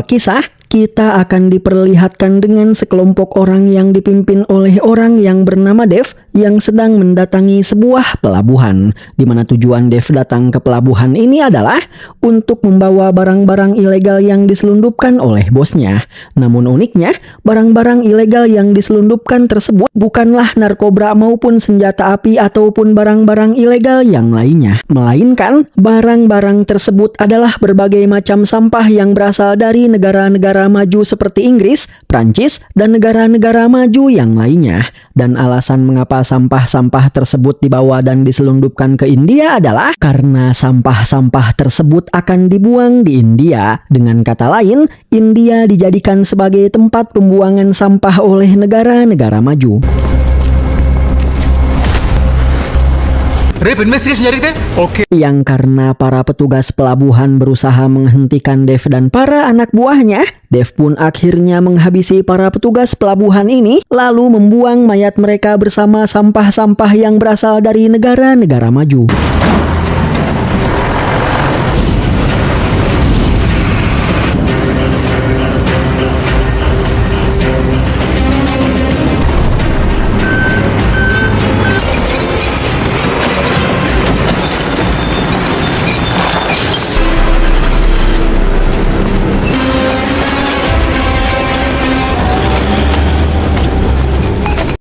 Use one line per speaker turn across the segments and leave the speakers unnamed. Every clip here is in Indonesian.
kisah, kita akan diperlihatkan dengan sekelompok orang yang dipimpin oleh orang yang bernama Dev yang sedang mendatangi sebuah pelabuhan, di mana tujuan Dev datang ke pelabuhan ini adalah untuk membawa barang-barang ilegal yang diselundupkan oleh bosnya. Namun uniknya, barang-barang ilegal yang diselundupkan tersebut bukanlah narkoba maupun senjata api ataupun barang-barang ilegal yang lainnya, melainkan barang-barang tersebut adalah berbagai macam sampah yang berasal dari negara-negara maju seperti Inggris, Prancis, dan negara-negara maju yang lainnya. Dan alasan mengapa sampah-sampah tersebut dibawa dan diselundupkan ke India adalah karena sampah-sampah tersebut akan dibuang di India. Dengan kata lain, India dijadikan sebagai tempat pembuangan sampah oleh negara-negara maju. Yang karena para petugas pelabuhan berusaha menghentikan Dev dan para anak buahnya, Dev pun akhirnya menghabisi para petugas pelabuhan ini, lalu membuang mayat mereka bersama sampah-sampah yang berasal dari negara-negara maju.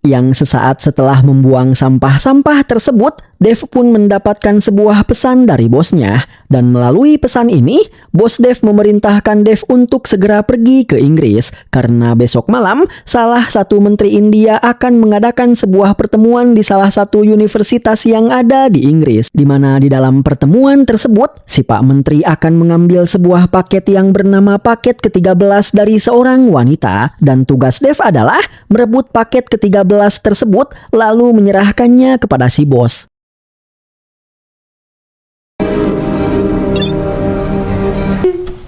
Yang sesaat setelah membuang sampah-sampah tersebut, Dev pun mendapatkan sebuah pesan dari bosnya. Dan melalui pesan ini, bos Dev memerintahkan Dev untuk segera pergi ke Inggris, karena besok malam salah satu menteri India akan mengadakan sebuah pertemuan di salah satu universitas yang ada di Inggris, di mana di dalam pertemuan tersebut, si Pak Menteri akan mengambil sebuah paket yang bernama paket ke-13 dari seorang wanita, dan tugas Dev adalah merebut paket ke-13 tersebut lalu menyerahkannya kepada si bos.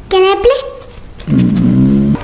Can I play?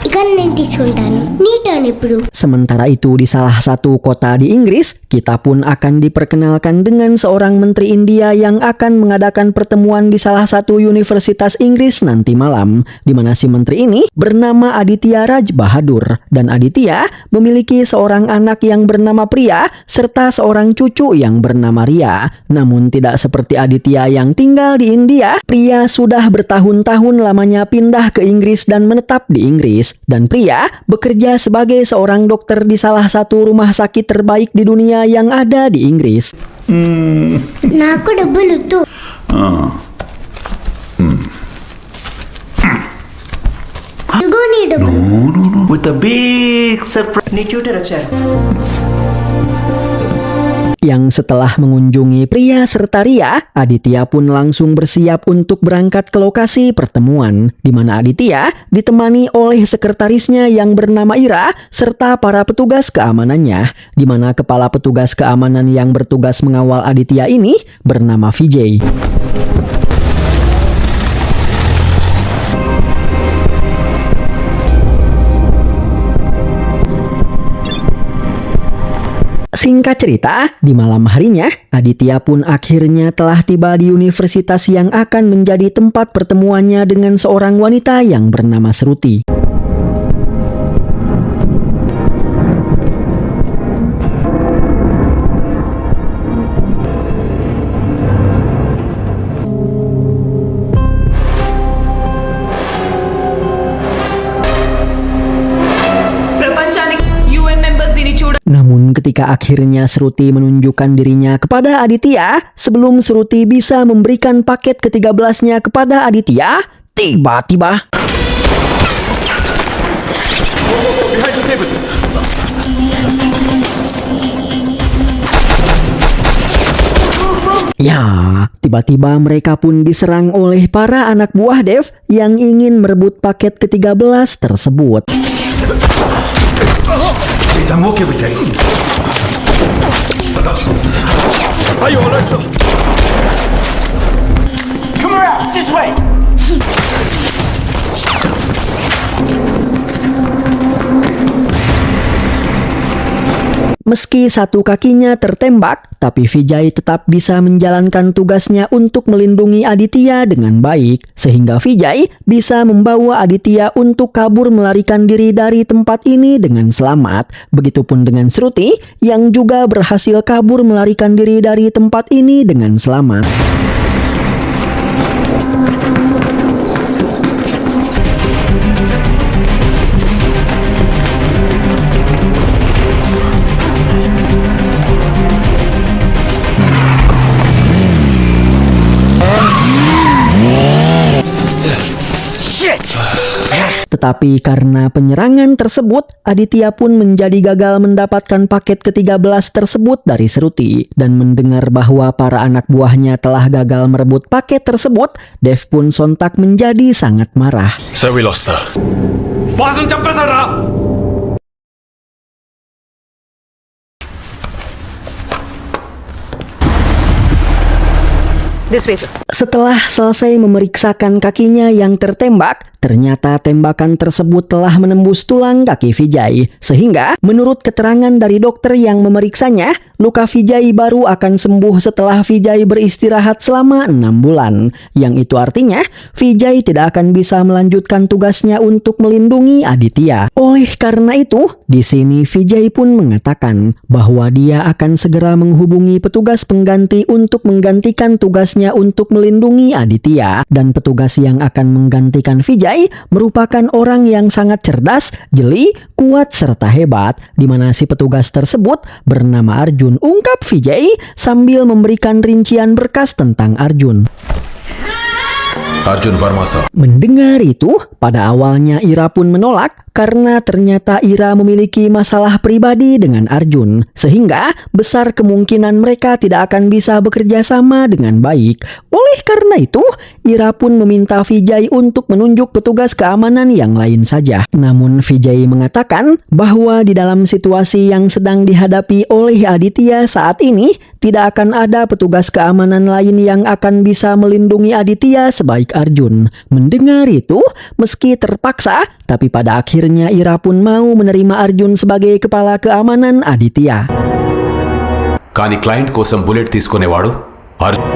Ikan nanti sultan. Ni turn ఇప్పుడు.
Sementara itu di salah satu kota di Inggris, kita pun akan diperkenalkan dengan seorang menteri India yang akan mengadakan pertemuan di salah satu universitas Inggris nanti malam, di mana si menteri ini bernama Aditya Raj Bahadur, dan Aditya memiliki seorang anak yang bernama Priya serta seorang cucu yang bernama Ria. Namun tidak seperti Aditya yang tinggal di India, Priya sudah bertahun-tahun lamanya pindah ke Inggris dan menetap di Inggris, dan Priya bekerja sebagai seorang dokter di salah satu rumah sakit terbaik di dunia yang ada di Inggris.
నాకు డబ్బులు వద్దు. ఇదిగో నీ డబ్బులు.
No. With a big surprise.
నీ ట్యూటర్ వచ్చారు.
Yang setelah mengunjungi Priya serta Ria, Aditya pun langsung bersiap untuk berangkat ke lokasi pertemuan, di mana Aditya ditemani oleh sekretarisnya yang bernama Ira serta para petugas keamanannya, di mana kepala petugas keamanan yang bertugas mengawal Aditya ini bernama Vijay. Singkat cerita, di malam harinya, Aditya pun akhirnya telah tiba di universitas yang akan menjadi tempat pertemuannya dengan seorang wanita yang bernama Shruti. Namun ketika akhirnya Shruti menunjukkan dirinya kepada Aditya, sebelum Shruti bisa memberikan paket ke-13-nya kepada Aditya, tiba-tiba tiba-tiba mereka pun diserang oleh para anak buah Dev yang ingin merebut paket ke-13 tersebut.
Ayo, Alexa.
Come around, this way.
Meski satu kakinya tertembak, tapi Vijay tetap bisa menjalankan tugasnya untuk melindungi Aditya dengan baik, sehingga Vijay bisa membawa Aditya untuk kabur melarikan diri dari tempat ini dengan selamat. Begitupun dengan Shruti yang juga berhasil kabur melarikan diri dari tempat ini dengan selamat. Tetapi karena penyerangan tersebut, Aditya pun menjadi gagal mendapatkan paket ke-13 tersebut dari Shruti. Dan mendengar bahwa para anak buahnya telah gagal merebut paket tersebut, Dev pun sontak menjadi sangat marah.
So we lost her.
బాసుని చంపేశాడా?
This way, sir.
Setelah selesai memeriksakan kakinya yang tertembak, ternyata tembakan tersebut telah menembus tulang kaki Vijay. Sehingga menurut keterangan dari dokter yang memeriksanya, luka Vijay baru akan sembuh setelah Vijay beristirahat selama 6 bulan. Yang itu artinya, Vijay tidak akan bisa melanjutkan tugasnya untuk melindungi Aditya. Oleh karena itu, di sini Vijay pun mengatakan bahwa dia akan segera menghubungi petugas pengganti untuk menggantikan tugasnya untuk melindungi Aditya. Dan petugas yang akan menggantikan Vijay merupakan orang yang sangat cerdas, jeli, kuat, serta hebat, di mana si petugas tersebut bernama Arjun, ungkap Vijay sambil memberikan rincian berkas tentang Arjun.
Arjun Varma sir.
Mendengar itu, pada awalnya Ira pun menolak karena ternyata Ira memiliki masalah pribadi dengan Arjun, sehingga besar kemungkinan mereka tidak akan bisa bekerja sama dengan baik. Oleh karena itu, Ira pun meminta Vijay untuk menunjuk petugas keamanan yang lain saja. Namun Vijay mengatakan bahwa di dalam situasi yang sedang dihadapi oleh Aditya saat ini, tidak akan ada petugas keamanan lain yang akan bisa melindungi Aditya sebaik Arjun. Mendengar itu, meski terpaksa, tapi pada akhirnya Ira pun mau menerima Arjun sebagai kepala keamanan Aditya.
కానీ క్లయింట్ కోసం బుల్లెట్ తీసుకునేవాడు Arjun.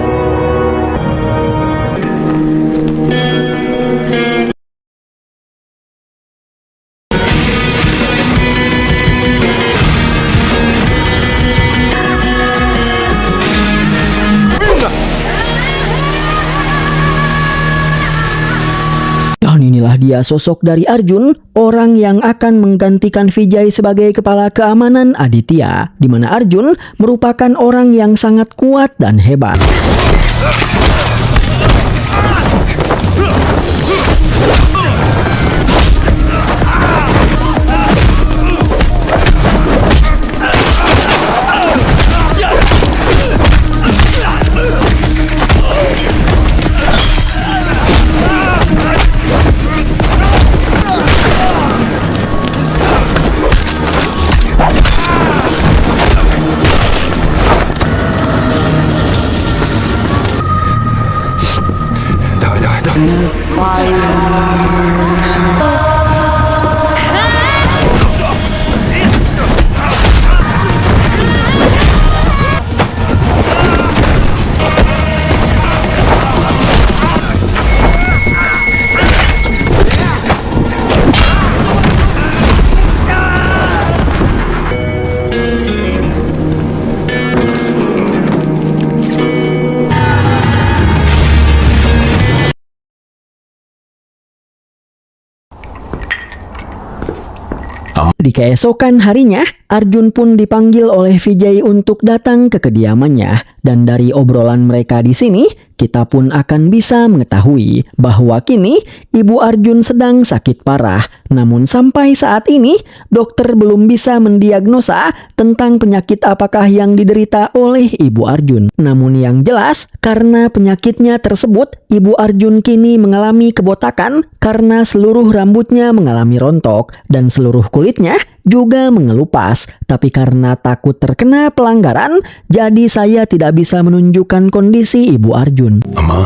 Dan inilah dia sosok dari Arjun, orang yang akan menggantikan Vijay sebagai kepala keamanan Aditya, di mana Arjun merupakan orang yang sangat kuat dan hebat. Di keesokan harinya, Arjun pun dipanggil oleh Vijay untuk datang ke kediamannya. Dan dari obrolan mereka di sini, kita pun akan bisa mengetahui bahwa kini ibu Arjun sedang sakit parah. Namun sampai saat ini, dokter belum bisa mendiagnosa tentang penyakit apakah yang diderita oleh ibu Arjun. Namun yang jelas, karena penyakitnya tersebut, ibu Arjun kini mengalami kebotakan karena seluruh rambutnya mengalami rontok dan seluruh kulitnya juga mengelupas. Tapi karena takut terkena pelanggaran, jadi saya tidak bisa menunjukkan kondisi ibu Arjun.
అమ్మా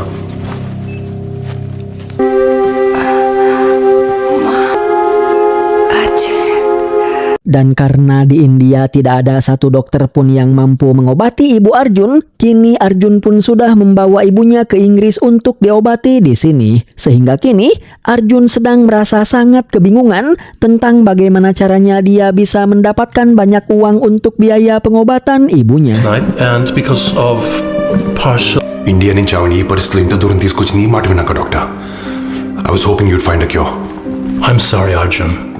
Dan karena di India tidak ada satu dokter pun yang mampu mengobati ibu Arjun, kini Arjun pun sudah membawa ibunya ke Inggris untuk diobati di sini. Sehingga kini Arjun sedang merasa sangat kebingungan tentang bagaimana caranya dia bisa mendapatkan banyak uang untuk biaya pengobatan ibunya.
Night, and because of partial
India నుంచి ఆవిడ ఈ పరిస్థితులు ఇంత దూరం తీసుకొచ్చి నీ మాట విన్నాక డాక్టర్ ఐ వాస్ హోపింగ్ యూడ్ find a cure
I'm sorry, Arjun.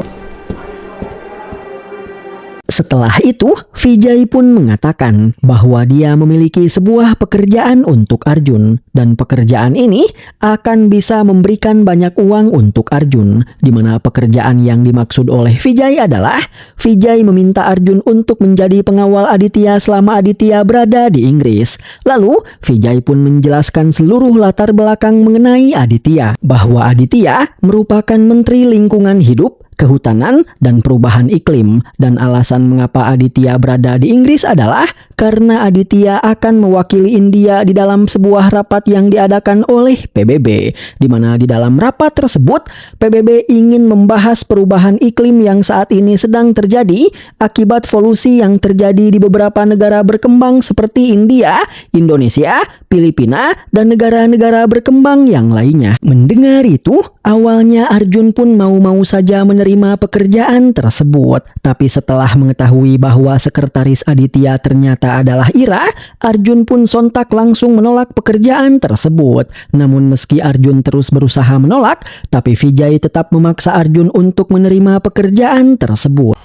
Setelah itu, Vijay pun mengatakan bahwa dia memiliki sebuah pekerjaan untuk Arjun dan pekerjaan ini akan bisa memberikan banyak uang untuk Arjun, di mana pekerjaan yang dimaksud oleh Vijay adalah Vijay meminta Arjun untuk menjadi pengawal Aditya selama Aditya berada di Inggris. Lalu, Vijay pun menjelaskan seluruh latar belakang mengenai Aditya, bahwa Aditya merupakan Menteri Lingkungan Hidup, Kehutanan, dan Perubahan Iklim, dan alasan mengapa Aditya berada di Inggris adalah karena Aditya akan mewakili India di dalam sebuah rapat yang diadakan oleh PBB, di mana di dalam rapat tersebut PBB ingin membahas perubahan iklim yang saat ini sedang terjadi akibat polusi yang terjadi di beberapa negara berkembang seperti India, Indonesia, Filipina, dan negara-negara berkembang yang lainnya. Mendengar itu, awalnya Arjun pun mau-mau saja menerima pekerjaan tersebut. Tapi setelah mengetahui bahwa sekretaris Aditya ternyata adalah Ira, Arjun pun sontak langsung menolak pekerjaan tersebut. Namun meski Arjun terus berusaha menolak, tapi Vijay tetap memaksa Arjun untuk menerima pekerjaan tersebut.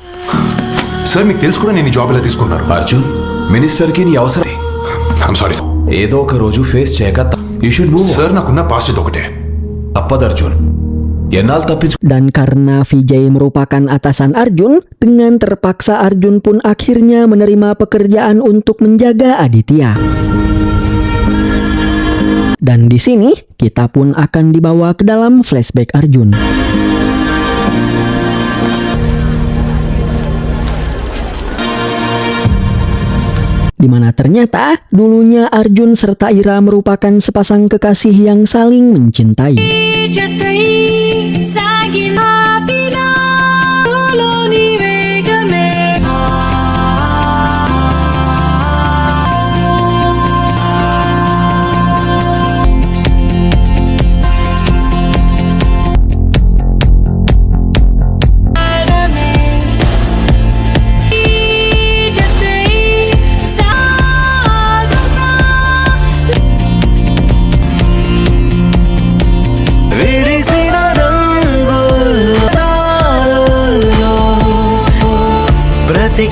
Sir మీకు తెలుసు కూడా నేను ఈ జాబ్ ఎలా తీసుకున్నారు
అర్జున్ మినిస్టర్కి నీ అవసరం
ఐఎమ్ సారీ
ఏదో ఒక రోజు ఫేస్ చేయక యూ షుడ్ మూవ్
సార్ నాకున్న పాస్ట్ ఇది ఒకటే
తప్పదు అర్జున్ ఎన్నాళ్ళు తప్పించు
Dan karena Vijay merupakan atasan Arjun, dengan terpaksa Arjun pun akhirnya menerima pekerjaan untuk menjaga Aditya. Dan di sini kita pun akan dibawa ke dalam flashback Arjun. Di mana ternyata dulunya Arjun serta Ira merupakan sepasang kekasih yang saling mencintai.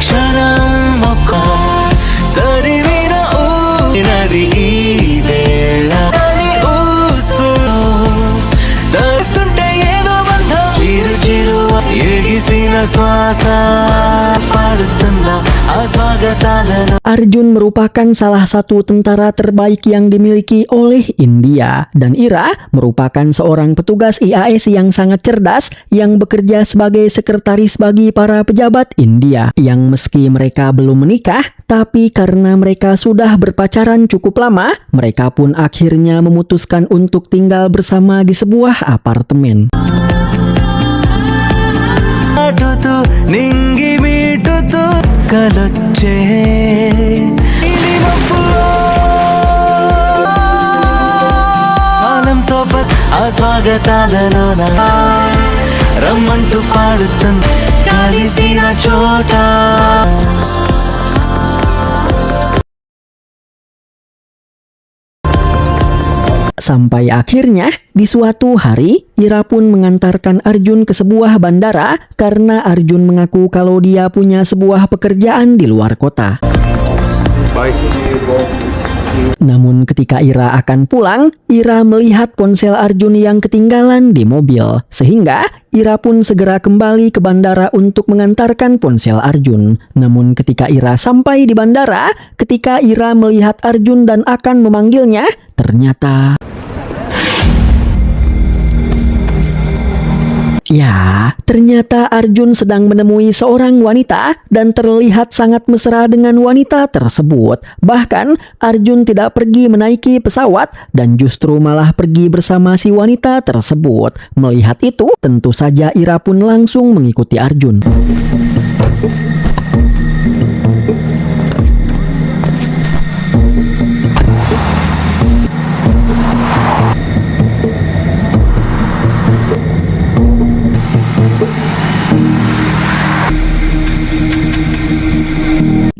క్షణం ఒక తరిమిన ఊనది ఈ వేళ ఊసులో తరుస్తుంటే ఏదో బంధం చిరు చిరు ఎగిసిన శ్వాస పాడుతున్నా ఆ స్వాగతాలను.
Arjun merupakan salah satu tentara terbaik yang dimiliki oleh India, dan Ira merupakan seorang petugas IAS yang sangat cerdas yang bekerja sebagai sekretaris bagi para pejabat India, yang meski mereka belum menikah, tapi karena mereka sudah berpacaran cukup lama, mereka pun akhirnya memutuskan untuk tinggal bersama di sebuah apartemen.
నింగి మీటుతూ కలొచ్చే కాలంతో ఆ స్వాగతాలలో రమ్మంటూ పాడుతుంది కలిసిన చోట.
Sampai akhirnya, di suatu hari, Ira pun mengantarkan Arjun ke sebuah bandara karena Arjun mengaku kalau dia punya sebuah pekerjaan di luar kota. Namun ketika Ira akan pulang, Ira melihat ponsel Arjun yang ketinggalan di mobil. Sehingga Ira pun segera kembali ke bandara untuk mengantarkan ponsel Arjun. Namun ketika Ira sampai di bandara, ketika Ira melihat Arjun dan akan memanggilnya, ternyata... Ya, ternyata Arjun sedang menemui seorang wanita dan terlihat sangat mesra dengan wanita tersebut. Bahkan, Arjun tidak pergi menaiki pesawat dan justru malah pergi bersama si wanita tersebut. Melihat itu, tentu saja Ira pun langsung mengikuti Arjun.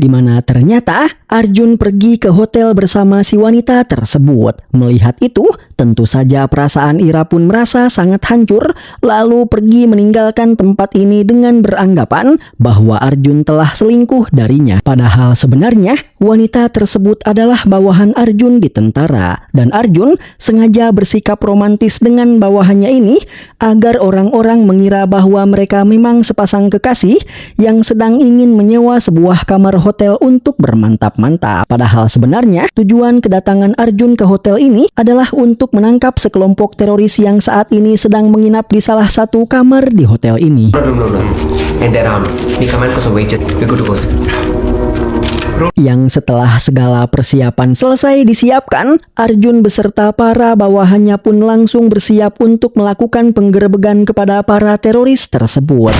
Di mana ternyata Arjun pergi ke hotel bersama si wanita tersebut. Melihat itu, tentu saja perasaan Ira pun merasa sangat hancur, lalu pergi meninggalkan tempat ini dengan beranggapan bahwa Arjun telah selingkuh darinya. Padahal sebenarnya wanita tersebut adalah bawahan Arjun di tentara, dan Arjun sengaja bersikap romantis dengan bawahannya ini agar orang-orang mengira bahwa mereka memang sepasang kekasih yang sedang ingin menyewa sebuah kamar hotel untuk bermantap-mantap. Padahal sebenarnya tujuan kedatangan Arjun ke hotel ini adalah untuk menangkap sekelompok teroris yang saat ini sedang menginap di salah satu kamar di hotel ini.
No. And they're armed. We command కోసం wait చేద్దాం. We good to go.
Yang setelah segala persiapan selesai disiapkan, Arjun beserta para bawahannya pun langsung bersiap untuk melakukan penggerebekan kepada para teroris tersebut.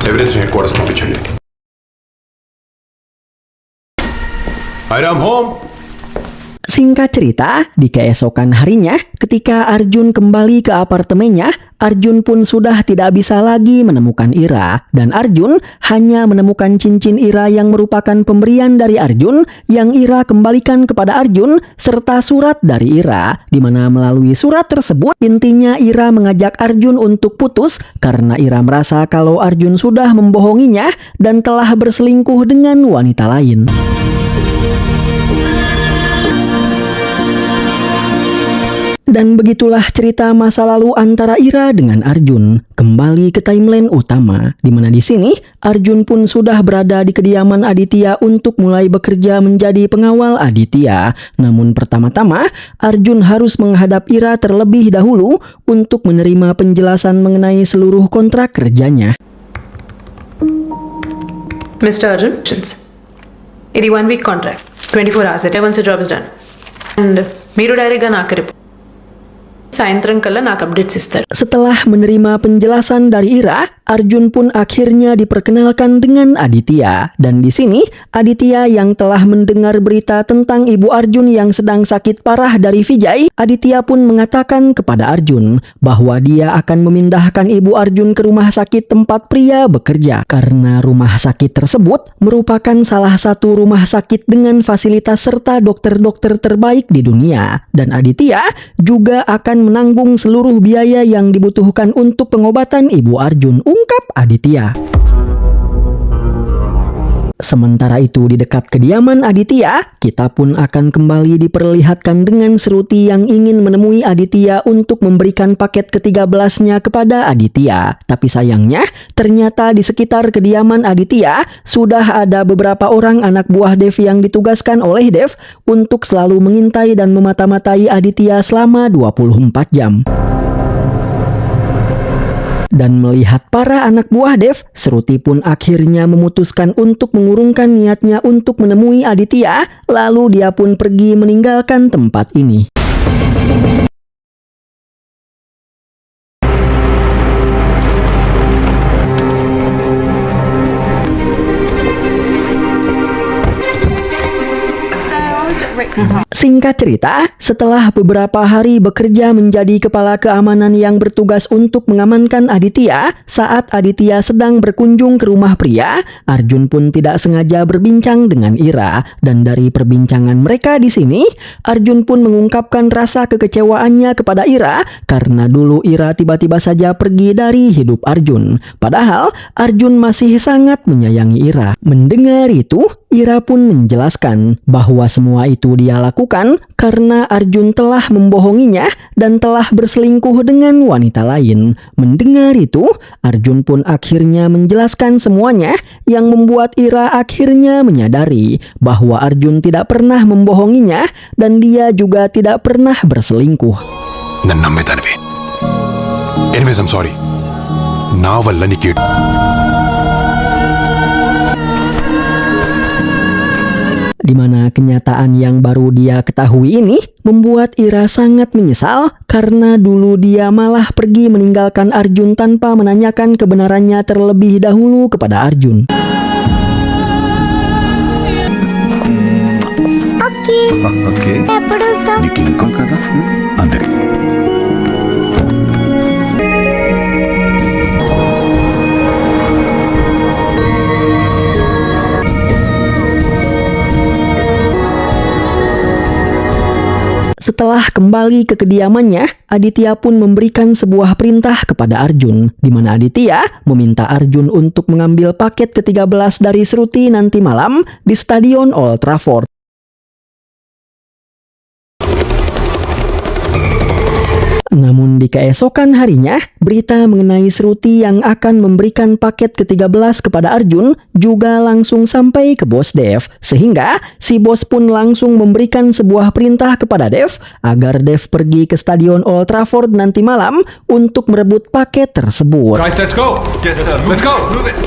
Evidence head quarters పంపించండి. I'm home.
Singkat cerita, di keesokan harinya, ketika Arjun kembali ke apartemennya, Arjun pun sudah tidak bisa lagi menemukan Ira. Dan Arjun hanya menemukan cincin Ira yang merupakan pemberian dari Arjun, yang Ira kembalikan kepada Arjun, serta surat dari Ira. Di mana melalui surat tersebut, intinya Ira mengajak Arjun untuk putus, karena Ira merasa kalau Arjun sudah membohonginya, dan telah berselingkuh dengan wanita lain. Dan begitulah cerita masa lalu antara Ira dengan Arjun. Kembali ke timeline utama, di mana di sini Arjun pun sudah berada di kediaman Aditya untuk mulai bekerja menjadi pengawal Aditya. Namun pertama-tama Arjun harus menghadap Ira terlebih dahulu untuk menerima penjelasan mengenai seluruh kontrak kerjanya.
Mr. Arjun, ఇది 1 week contract, 24 hours once the job is done. And మీరు డైరెక్ట్గా నాకు రిపోర్ట్ సాయంత్రం కల్లా నాకు అప్డేట్స్ ఇస్తారు.
Setelah menerima penjelasan dari Ira, Arjun pun akhirnya diperkenalkan dengan Aditya. Dan di sini Aditya yang telah mendengar berita tentang ibu Arjun yang sedang sakit parah dari Vijay, Aditya pun mengatakan kepada Arjun bahwa dia akan memindahkan ibu Arjun ke rumah sakit tempat pria bekerja, karena rumah sakit tersebut merupakan salah satu rumah sakit dengan fasilitas serta dokter-dokter terbaik di dunia. Dan Aditya juga akan menanggung seluruh biaya yang dibutuhkan untuk pengobatan ibu Arjun, ungkap Aditya. Sementara itu di dekat kediaman Aditya, kita pun akan kembali diperlihatkan dengan Seruti yang ingin menemui Aditya untuk memberikan paket ke-13-nya kepada Aditya. Tapi sayangnya, ternyata di sekitar kediaman Aditya sudah ada beberapa orang anak buah Dev yang ditugaskan oleh Dev untuk selalu mengintai dan memata-matai Aditya selama 24 jam. Dan melihat para anak buah Dev, Seruti pun akhirnya memutuskan untuk mengurungkan niatnya untuk menemui Aditya, lalu dia pun pergi meninggalkan tempat ini. Singkat cerita, setelah beberapa hari bekerja menjadi kepala keamanan yang bertugas untuk mengamankan Aditya, saat Aditya sedang berkunjung ke rumah pria, Arjun pun tidak sengaja berbincang dengan Ira. Dan dari perbincangan mereka di sini, Arjun pun mengungkapkan rasa kekecewaannya kepada Ira karena dulu Ira tiba-tiba saja pergi dari hidup Arjun. Padahal Arjun masih sangat menyayangi Ira. Mendengar itu, Ira pun menjelaskan bahwa semua itu dia lakukan karena Arjun telah membohonginya dan telah berselingkuh dengan wanita lain. Mendengar itu, Arjun pun akhirnya menjelaskan semuanya yang membuat Ira akhirnya menyadari bahwa Arjun tidak pernah membohonginya dan dia juga tidak pernah berselingkuh.
నన్ను నమ్మేదానివి. Anyways I'm sorry. నా వల్ల నీకు
Di mana kenyataan yang baru dia ketahui ini membuat Ira sangat menyesal karena dulu dia malah pergi meninggalkan Arjun tanpa menanyakan kebenarannya terlebih dahulu kepada Arjun.
Okay ఎప్పుడు వస్తావు?
నీకు ఇంకో కదా అంతే.
Setelah kembali ke kediamannya, Aditya pun memberikan sebuah perintah kepada Arjun, di mana Aditya meminta Arjun untuk mengambil paket ke-13 dari Shruti nanti malam di Stadion Old Trafford. Namun di keesokan harinya, berita mengenai Shruti yang akan memberikan paket ke-13 kepada Arjun juga langsung sampai ke bos Dev. Sehingga si bos pun langsung memberikan sebuah perintah kepada Dev agar Dev pergi ke Stadion Old Trafford nanti malam untuk merebut paket tersebut.
Guys, let's go.
Yes, sir.
Let's go.
Move it.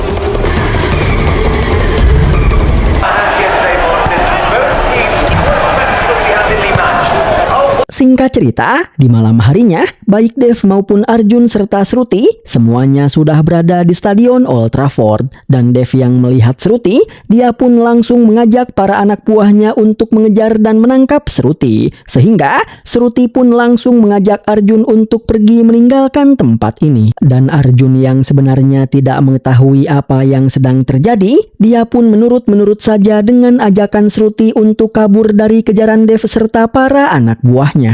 Singkat cerita, di malam harinya, baik Dev maupun Arjun serta Shruti semuanya sudah berada di Stadion Old Trafford. Dan Dev yang melihat Shruti, dia pun langsung mengajak para anak buahnya untuk mengejar dan menangkap Shruti. Sehingga Shruti pun langsung mengajak Arjun untuk pergi meninggalkan tempat ini. Dan Arjun yang sebenarnya tidak mengetahui apa yang sedang terjadi, dia pun menurut saja dengan ajakan Shruti untuk kabur dari kejaran Dev serta para anak buahnya.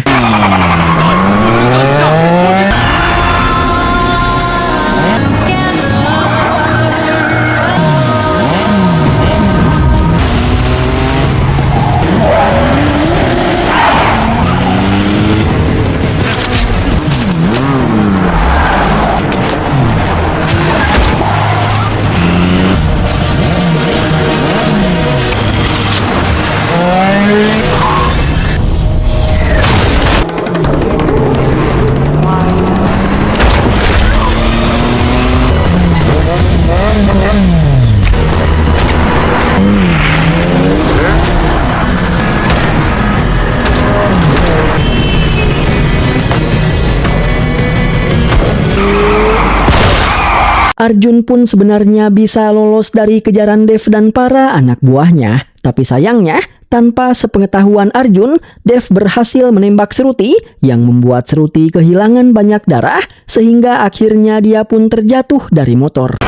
Arjun pun sebenarnya bisa lolos dari kejaran Dev dan para anak buahnya. Tapi sayangnya, tanpa sepengetahuan Arjun, Dev berhasil menembak Shruti yang membuat Shruti kehilangan banyak darah sehingga akhirnya dia pun terjatuh dari motor.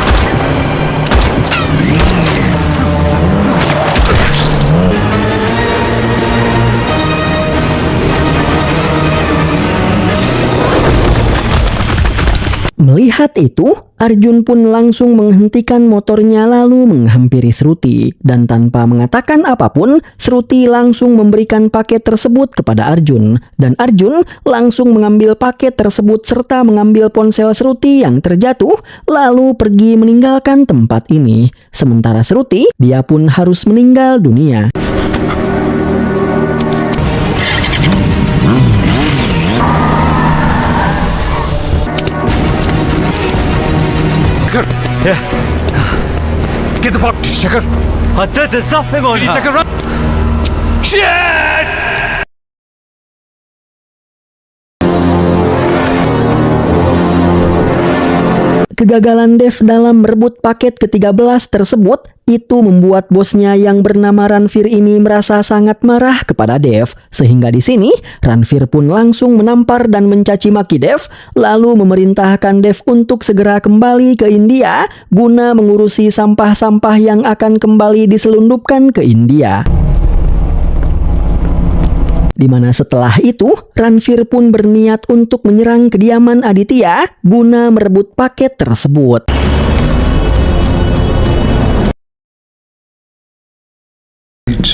Melihat itu, Arjun pun langsung menghentikan motornya lalu menghampiri Shruti. Dan tanpa mengatakan apapun, Shruti langsung memberikan paket tersebut kepada Arjun. Dan Arjun langsung mengambil paket tersebut serta mengambil ponsel Shruti yang terjatuh, lalu pergi meninggalkan tempat ini. Sementara Shruti, dia pun harus meninggal dunia.
Yeah. Get the pot, Checker.
There's nothing on her.
Checker, run. Shit!
Kegagalan Dev dalam merebut paket ke-13 tersebut itu membuat bosnya yang bernama Ranveer ini merasa sangat marah kepada Dev. Sehingga di sini Ranveer pun langsung menampar dan mencaci maki Dev, lalu memerintahkan Dev untuk segera kembali ke India guna mengurusi sampah-sampah yang akan kembali diselundupkan ke India. Di mana setelah itu, Ranveer pun berniat untuk menyerang kediaman Aditya guna merebut paket tersebut.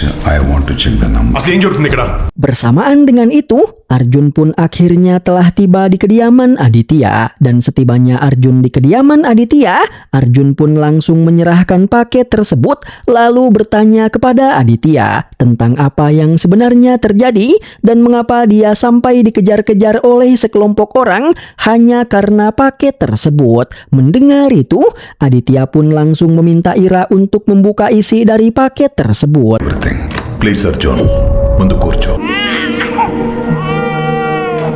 Just, I want to check the number.
అసలు ఏం జరుగుతుంది ఇక్కడ?
Bersamaan dengan itu, Arjun pun akhirnya telah tiba di kediaman Aditya. Dan setibanya Arjun di kediaman Aditya, Arjun pun langsung menyerahkan paket tersebut lalu bertanya kepada Aditya tentang apa yang sebenarnya terjadi dan mengapa dia sampai dikejar-kejar oleh sekelompok orang hanya karena paket tersebut. Mendengar itu, Aditya pun langsung meminta Ira untuk membuka isi dari paket tersebut.
Everything. Please, Arjun. Mundu kurcho.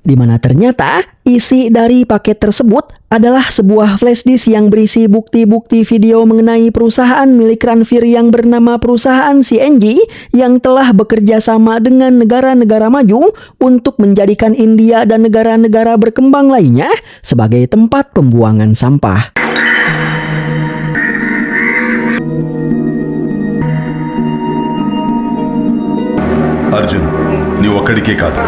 Di mana ternyata isi dari paket tersebut adalah sebuah flash disk yang berisi bukti-bukti video mengenai perusahaan milik Ranveer yang bernama perusahaan CNG yang telah bekerja sama dengan negara-negara maju untuk menjadikan India dan negara-negara berkembang lainnya sebagai tempat pembuangan sampah.
Arjun, నీవు ఒక్కడికే కాదు.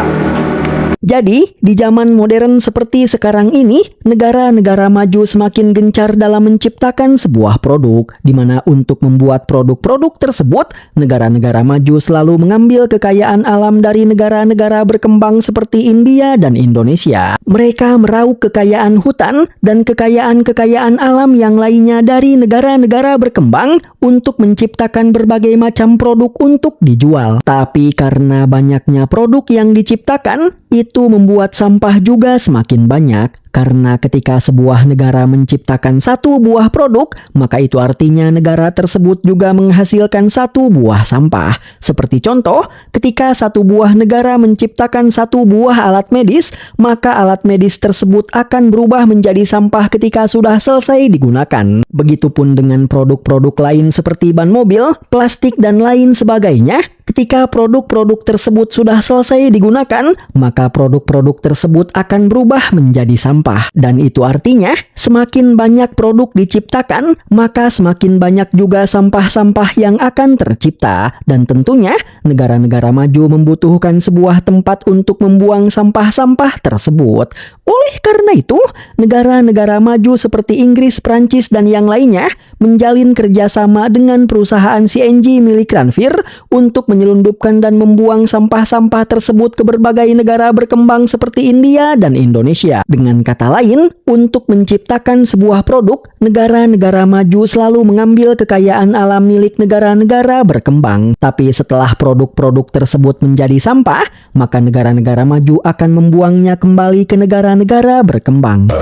Jadi, di zaman modern seperti sekarang ini, negara-negara maju semakin gencar dalam menciptakan sebuah produk, di mana untuk membuat produk-produk tersebut, negara-negara maju selalu mengambil kekayaan alam dari negara-negara berkembang seperti India dan Indonesia. Mereka meraup kekayaan hutan dan kekayaan-kekayaan alam yang lainnya dari negara-negara berkembang untuk menciptakan berbagai macam produk untuk dijual. Tapi karena banyaknya produk yang diciptakan, itu membuat sampah juga semakin banyak. Karena ketika sebuah negara menciptakan satu buah produk, maka itu artinya negara tersebut juga menghasilkan satu buah sampah. Seperti contoh, ketika satu buah negara menciptakan satu buah alat medis, maka alat medis tersebut akan berubah menjadi sampah ketika sudah selesai digunakan. Begitupun dengan produk-produk lain seperti ban mobil, plastik, dan lain sebagainya. Ketika produk-produk tersebut sudah selesai digunakan, maka produk-produk tersebut akan berubah menjadi sampah. Dan itu artinya, semakin banyak produk diciptakan, maka semakin banyak juga sampah-sampah yang akan tercipta. Dan tentunya, negara-negara maju membutuhkan sebuah tempat untuk membuang sampah-sampah tersebut. Oleh karena itu, negara-negara maju seperti Inggris, Prancis, dan yang lainnya menjalin kerjasama dengan perusahaan CNG milik Ranveer untuk menyelundupkan dan membuang sampah-sampah tersebut ke berbagai negara berkembang seperti India dan Indonesia. Dengan kata lain, untuk menciptakan sebuah produk, negara-negara maju selalu mengambil kekayaan alam milik negara-negara berkembang. Tapi setelah produk-produk tersebut menjadi sampah, maka negara-negara maju akan membuangnya kembali ke negara-negara berkembang.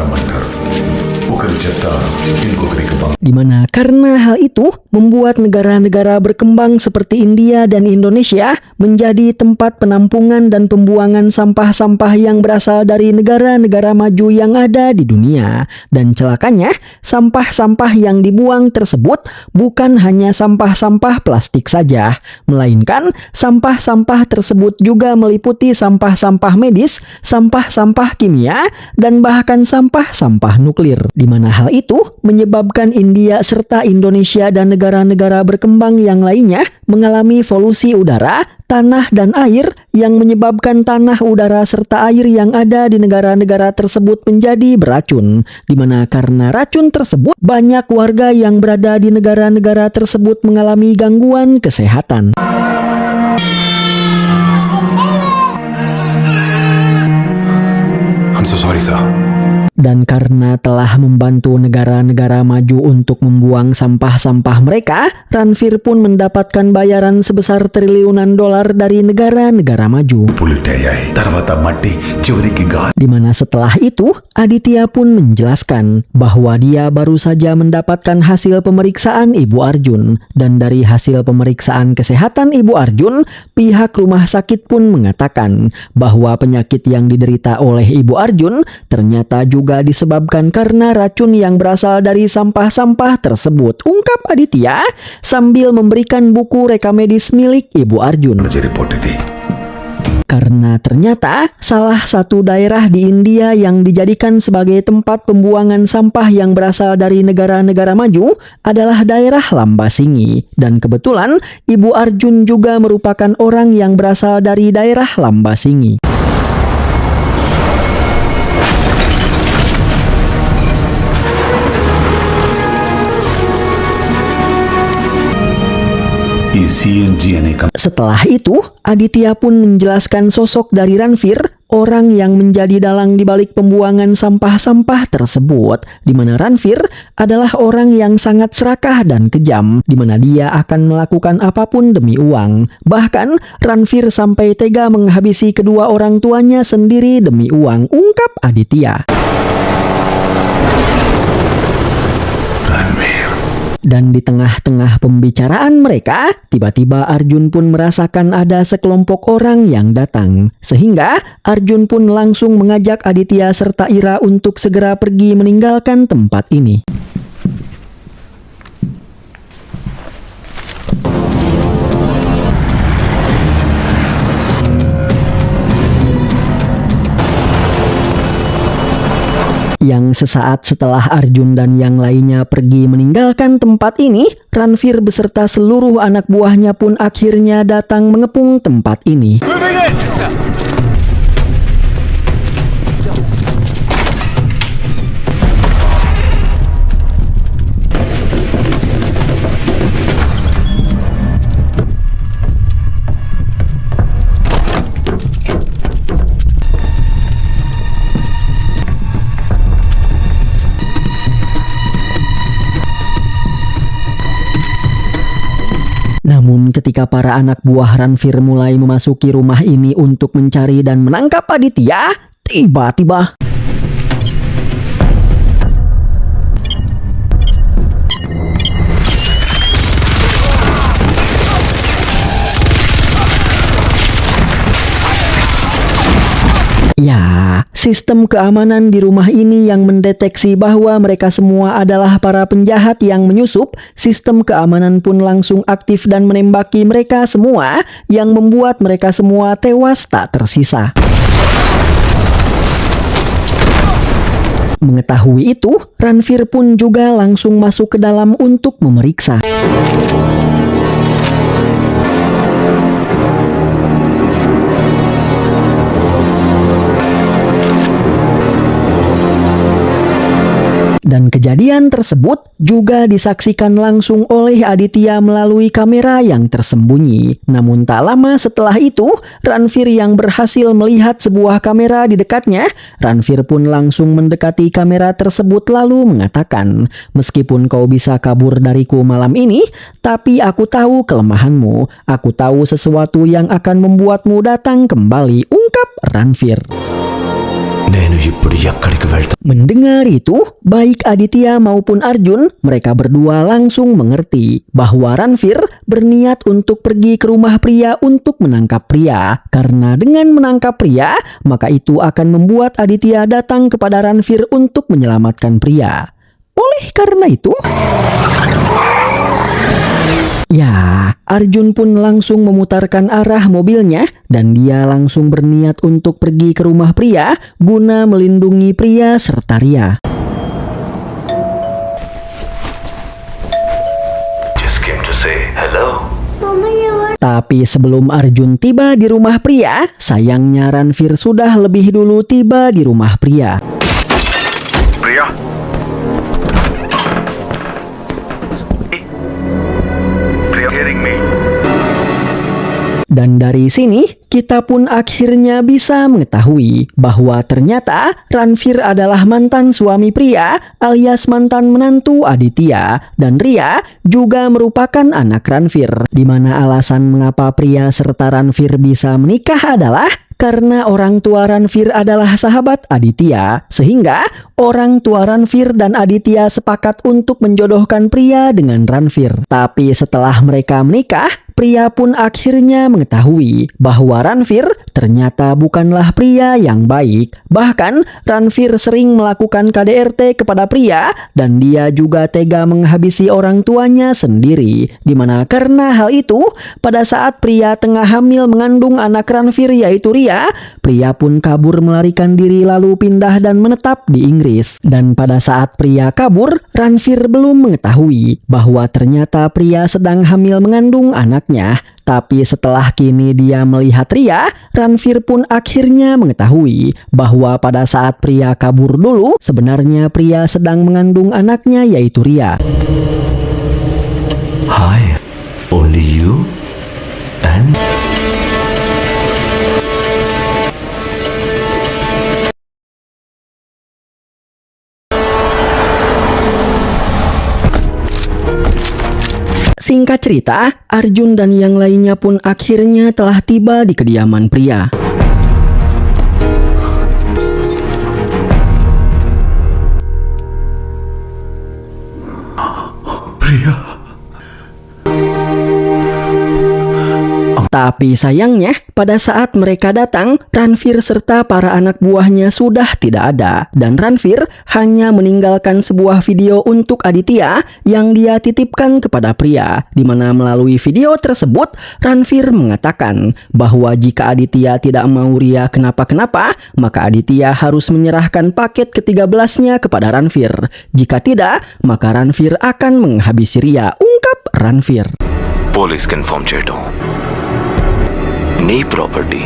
ఒకరి చెత్త ఇంకొకరికి
Di mana karena hal itu membuat negara-negara berkembang seperti India dan Indonesia menjadi tempat penampungan dan pembuangan sampah-sampah yang berasal dari negara-negara maju yang ada di dunia. Dan celakanya, sampah-sampah yang dibuang tersebut bukan hanya sampah-sampah plastik saja, melainkan sampah-sampah tersebut juga meliputi sampah-sampah medis, sampah-sampah kimia, dan bahkan sampah-sampah nuklir. Di mana hal itu menyebabkan India serta Indonesia dan negara-negara berkembang yang lainnya mengalami polusi udara, tanah, dan air yang menyebabkan tanah, udara, serta air yang ada di negara-negara tersebut menjadi beracun. Di mana karena racun tersebut, banyak warga yang berada di negara-negara tersebut mengalami gangguan kesehatan.
I'm so sorry, sir.
Dan karena telah membantu negara-negara maju untuk membuang sampah-sampah mereka, Ranveer pun mendapatkan bayaran sebesar triliunan dolar dari negara-negara maju. Di mana setelah itu, Aditya pun menjelaskan bahwa dia baru saja mendapatkan hasil pemeriksaan Ibu Arjun. Dan dari hasil pemeriksaan kesehatan Ibu Arjun, pihak rumah sakit pun mengatakan bahwa penyakit yang diderita oleh Ibu Arjun ternyata juga disebabkan karena racun yang berasal dari sampah-sampah tersebut, ungkap Aditya sambil memberikan buku rekam medis milik Ibu Arjun. Karena ternyata salah satu daerah di India yang dijadikan sebagai tempat pembuangan sampah yang berasal dari negara-negara maju adalah daerah Lambasingi. Dan kebetulan Ibu Arjun juga merupakan orang yang berasal dari daerah Lambasingi. Setelah itu, Aditya pun menjelaskan sosok dari Ranveer, orang yang menjadi dalang di balik pembuangan sampah-sampah tersebut, di mana Ranveer adalah orang yang sangat serakah dan kejam, di mana dia akan melakukan apapun demi uang. Bahkan, Ranveer sampai tega menghabisi kedua orang tuanya sendiri demi uang, ungkap Aditya. Dan di tengah-tengah pembicaraan mereka, tiba-tiba Arjun pun merasakan ada sekelompok orang yang datang. Sehingga Arjun pun langsung mengajak Aditya serta Ira untuk segera pergi meninggalkan tempat ini. Yang sesaat setelah Arjun dan yang lainnya pergi meninggalkan tempat ini, Ranveer beserta seluruh anak buahnya pun akhirnya datang mengepung tempat ini. Namun ketika para anak buah Ranveer mulai memasuki rumah ini untuk mencari dan menangkap Aditya, tiba-tiba ya, sistem keamanan di rumah ini yang mendeteksi bahwa mereka semua adalah para penjahat yang menyusup, sistem keamanan pun langsung aktif dan menembaki mereka semua, yang membuat mereka semua tewas tak tersisa. Mengetahui itu, Ranveer pun juga langsung masuk ke dalam untuk memeriksa. Dan kejadian tersebut juga disaksikan langsung oleh Aditya melalui kamera yang tersembunyi. Namun tak lama setelah itu, Ranveer yang berhasil melihat sebuah kamera di dekatnya, Ranveer pun langsung mendekati kamera tersebut lalu mengatakan, "Meskipun kau bisa kabur dariku malam ini, tapi aku tahu kelemahanmu. Aku tahu sesuatu yang akan membuatmu datang kembali," ungkap Ranveer. Mendengar itu, baik Aditya maupun Arjun, mereka berdua langsung mengerti bahwa Ranveer berniat untuk pergi ke rumah pria untuk menangkap pria. Karena dengan menangkap pria, maka itu akan membuat Aditya datang kepada Ranveer untuk menyelamatkan pria. Oleh karena itu, ya, Arjun pun langsung memutarkan arah mobilnya dan dia langsung berniat untuk pergi ke rumah pria guna melindungi pria serta Ria.
Just came to say hello.
Tapi sebelum Arjun tiba di rumah pria, sayangnya Ranveer sudah lebih dulu tiba di rumah pria.
Priya?
Dan dari sini, kita pun akhirnya bisa mengetahui bahwa ternyata Ranveer adalah mantan suami pria alias mantan menantu Aditya. Dan Ria juga merupakan anak Ranveer, di mana alasan mengapa pria serta Ranveer bisa menikah adalah karena orang tua Ranveer adalah sahabat Aditya, sehingga orang tua Ranveer dan Aditya sepakat untuk menjodohkan pria dengan Ranveer. Tapi setelah mereka menikah, pria pun akhirnya mengetahui bahwa Ranveer ternyata bukanlah pria yang baik. Bahkan Ranveer sering melakukan KDRT kepada pria dan dia juga tega menghabisi orang tuanya sendiri. Dimana karena hal itu, pada saat pria tengah hamil mengandung anak Ranveer yaitu Ria, pria pun kabur melarikan diri lalu pindah dan menetap di Inggris. Dan pada saat pria kabur, Ranveer belum mengetahui bahwa ternyata pria sedang hamil mengandung anak. Tapi setelah kini dia melihat Ria, Ranveer pun akhirnya mengetahui bahwa pada saat pria kabur dulu, sebenarnya pria sedang mengandung anaknya yaitu Ria.
Hi, only you? And
Singkat cerita, Arjun dan yang lainnya pun akhirnya telah tiba di kediaman pria. Tapi sayangnya, pada saat mereka datang, Ranveer serta para anak buahnya sudah tidak ada. Dan Ranveer hanya meninggalkan sebuah video untuk Aditya yang dia titipkan kepada pria. Di mana melalui video tersebut, Ranveer mengatakan bahwa jika Aditya tidak mau Ria kenapa-kenapa, maka Aditya harus menyerahkan paket ke-13-nya kepada Ranveer. Jika tidak, maka Ranveer akan menghabisi Ria, ungkap Ranveer.
Police confirm చేయడం నీ ప్రాపర్టీ,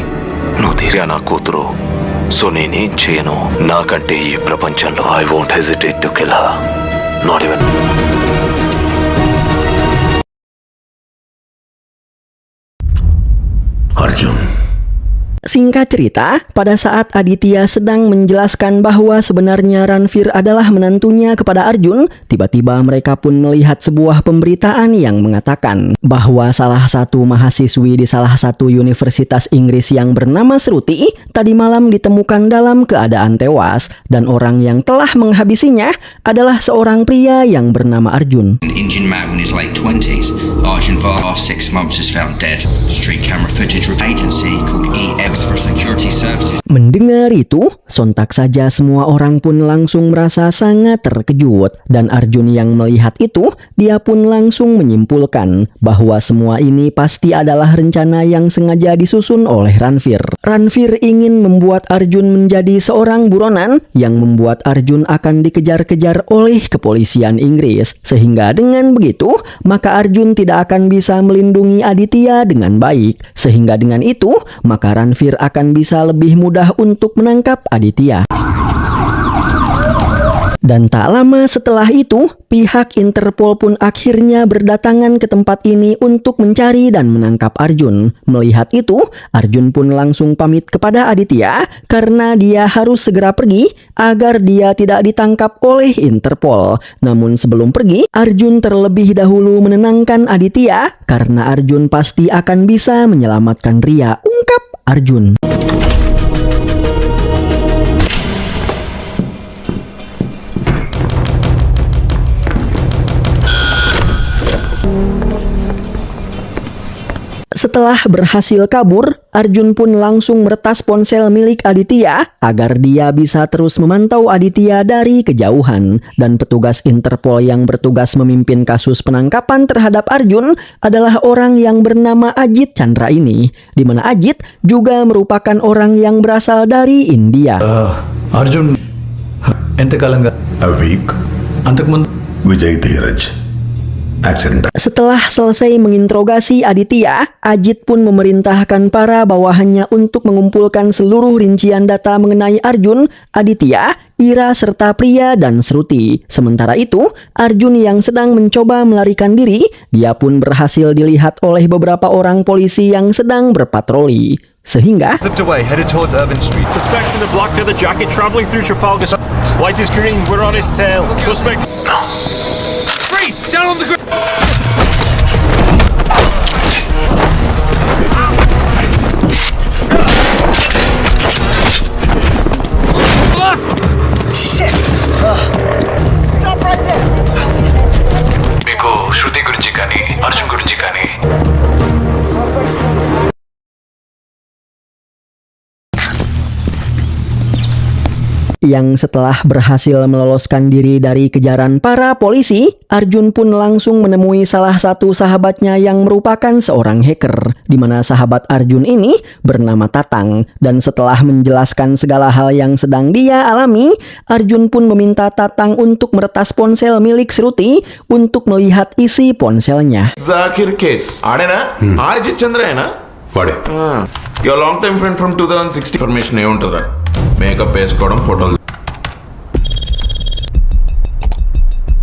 నువ్వు తీరా నా కూతురు, సో నేనేం చేయను. నాకంటే ఈ ప్రపంచంలో I won't hesitate to kill her, not even.
Arjun.
Singkat cerita, pada saat Aditya sedang menjelaskan bahwa sebenarnya Ranveer adalah menantunya kepada Arjun, tiba-tiba mereka pun melihat sebuah pemberitaan yang mengatakan bahwa salah satu mahasiswi di salah satu universitas Inggris yang bernama Shruti tadi malam ditemukan dalam keadaan tewas, dan orang yang telah menghabisinya adalah seorang pria yang bernama Arjun.
Indian man in his late 20s. Arjun for the last 6 months is found dead. Street camera footage of agency called EX for Security Services.
Mendengar itu, sontak saja semua orang pun langsung merasa sangat terkejut. Dan Arjun yang melihat itu, dia pun langsung menyimpulkan bahwa semua ini pasti adalah rencana yang sengaja disusun oleh Ranveer. Ranveer ingin membuat Arjun menjadi seorang buronan yang membuat Arjun akan dikejar-kejar oleh kepolisian Inggris. Sehingga dengan begitu, maka Arjun tidak akan bisa melindungi Aditya dengan baik. Sehingga dengan itu, maka Ranveer akan bisa lebih mudah untuk menangkap Aditya. Dan tak lama setelah itu, pihak Interpol pun akhirnya berdatangan ke tempat ini untuk mencari dan menangkap Arjun. Melihat itu, Arjun pun langsung pamit kepada Aditya karena dia harus segera pergi agar dia tidak ditangkap oleh Interpol. Namun sebelum pergi, Arjun terlebih dahulu menenangkan Aditya karena Arjun pasti akan bisa menyelamatkan Ria, ungkap Arjun. Setelah berhasil kabur, Arjun pun langsung meretas ponsel milik Aditya agar dia bisa terus memantau Aditya dari kejauhan. Dan petugas Interpol yang bertugas memimpin kasus penangkapan terhadap Arjun adalah orang yang bernama Ajit Chandra ini, di mana Ajit juga merupakan orang yang berasal dari India.
Arjun, ఎంతకాలంగా
A week.
అంతకుముందు
Vijay Dheeraj. Accident.
Setelah selesai menginterogasi Aditya, Ajit pun memerintahkan para bawahannya untuk mengumpulkan seluruh rincian data mengenai Arjun, Aditya, Ira serta Priya dan Shruti. Sementara itu, Arjun yang sedang mencoba melarikan diri, dia pun berhasil dilihat oleh beberapa orang polisi yang sedang berpatroli. Sehingga
Slipped away, headed towards Irvin Street.
Suspect in a black leather jacket traveling through Trafalgar. White is green, we're on his tail. Suspect.
Freeze! Down on the ground!
Shit! Stop right there!
మీకు శృతి గురించి కానీ అర్జున్ గురించి కానీ
yang setelah berhasil meloloskan diri dari kejaran para polisi, Arjun pun langsung menemui salah satu sahabatnya yang merupakan seorang hacker, di mana sahabat Arjun ini bernama Tatang. Dan setelah menjelaskan segala hal yang sedang dia alami, Arjun pun meminta Tatang untuk meretas ponsel milik Shruti untuk melihat isi ponselnya.
Zakir case. Adena? Ajit Chandrayana?
వాడే.
Your long time friend from 2016 information ఏముంటుందా? మేకప్ వేసుకోవడం ఫోటోలు.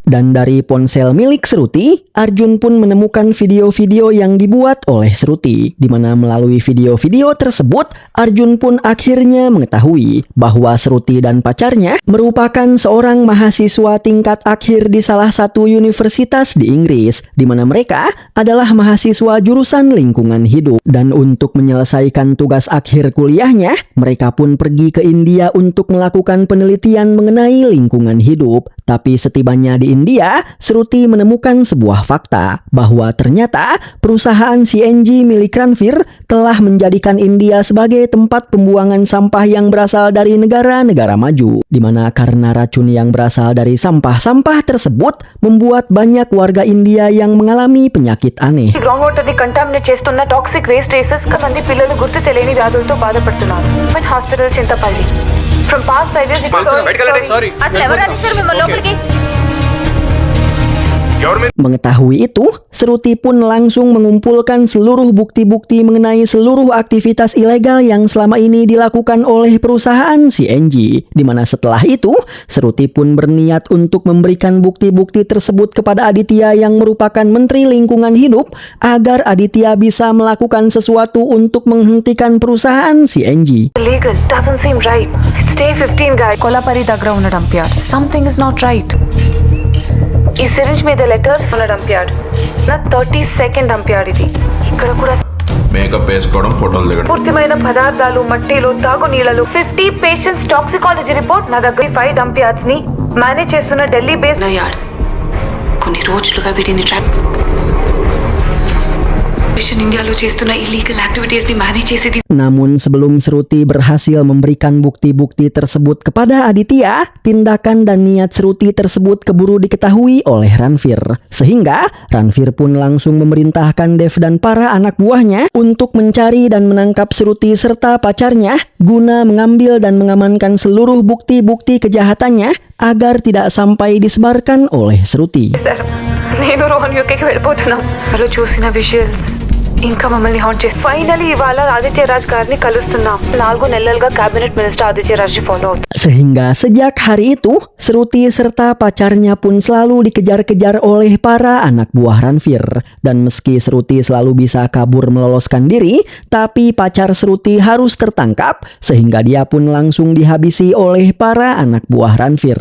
Dan dari ponsel milik Sruti, Arjun pun menemukan video-video yang dibuat oleh Sruti, di mana melalui video-video tersebut, Arjun pun akhirnya mengetahui bahwa Sruti dan pacarnya merupakan seorang mahasiswa tingkat akhir di salah satu universitas di Inggris, di mana mereka adalah mahasiswa jurusan lingkungan hidup. Dan untuk menyelesaikan tugas akhir kuliahnya, mereka pun pergi ke India untuk melakukan penelitian mengenai lingkungan hidup. Tapi setibanya di India, Sruti menemukan sebuah fakta bahwa ternyata perusahaan CNG milik Ranveer telah menjadikan India sebagai tempat pembuangan sampah yang berasal dari negara-negara maju, di mana karena racun yang berasal dari sampah-sampah tersebut membuat banyak warga India yang mengalami penyakit aneh.
Ground water ని కంటామినేట్ చేస్తున్న toxic waste races మంది పిల్లలు గుర్తు తెలియని వ్యాధులతో బాధపడుతున్నారు. హాస్పిటల్ Chintapalli from past 5 years అసలు ఎవరు రానిచ్చారు మిమ్మల్ని లోపలికి?
Mengetahui itu, Sruti pun langsung mengumpulkan seluruh bukti-bukti mengenai seluruh aktivitas ilegal yang selama ini dilakukan oleh perusahaan CNG. Di mana setelah itu, Sruti pun berniat untuk memberikan bukti-bukti tersebut kepada Aditya yang merupakan Menteri Lingkungan Hidup agar Aditya bisa melakukan sesuatu untuk menghentikan perusahaan CNG.
Illegal doesn't seem right. It's day 15 guys. కొలపరి దగ్గర ఉన్న dump yard. Something is not right. ఈ సిరింజ్ మీద లెటర్స్ ఉన్న dump yard. నా 32nd dump yard ఇది. ఇక్కడ కూడా
మేకప్ వేసుకోవడం, ఫోటోలు దిగడం,
పూర్తిమైన పదార్థాలు, మట్టిలు, తాగునీళ్లు, 50 పేషెంట్స్ టాక్సికాలజీ రిపోర్ట్ నా దగ్గర 5 డంప్ యార్డ్స్ ని మేనేజ్ చేస్తున్న ఢిల్లీ బేస్డ్ యార్డ్. కొన్ని రోజులుగా వీటిని ట్రాక్ ఇండియాలో చేస్తున్న ఇల్లీగల్ యాక్టివిటీస్ ని మేనేజ్ చేసేది.
Namun sebelum Sruti berhasil memberikan bukti-bukti tersebut kepada Aditya, tindakan dan niat Sruti tersebut keburu diketahui oleh Ranveer. Sehingga Ranveer pun langsung memerintahkan Dev dan para anak buahnya untuk mencari dan menangkap Sruti serta pacarnya guna mengambil dan mengamankan seluruh bukti-bukti kejahatannya agar tidak sampai disebarkan oleh Sruti.
నేను రోహన్ యూకేకి వెళ్ళిపోతున్నాం. వాళ్ళు చూసిన విజువల్స్ ఇంకా మమ్మల్ని హాంట్ చేసి ఫైనలీ ఇవాళ ఆదిత్య రాజ్ గారిని కలుస్తున్నాం. 4 నెలలుగా కేబినెట్ మినిస్టర్ ఆదిత్య రాజ్ ని ఫాలో అవుతాం.
Sehingga sejak hari itu, Sruti serta pacarnya pun selalu dikejar-kejar oleh para anak buah Ranveer. Dan meski Sruti selalu bisa kabur meloloskan diri, tapi pacar Sruti harus tertangkap, sehingga dia pun langsung dihabisi oleh para anak buah Ranveer.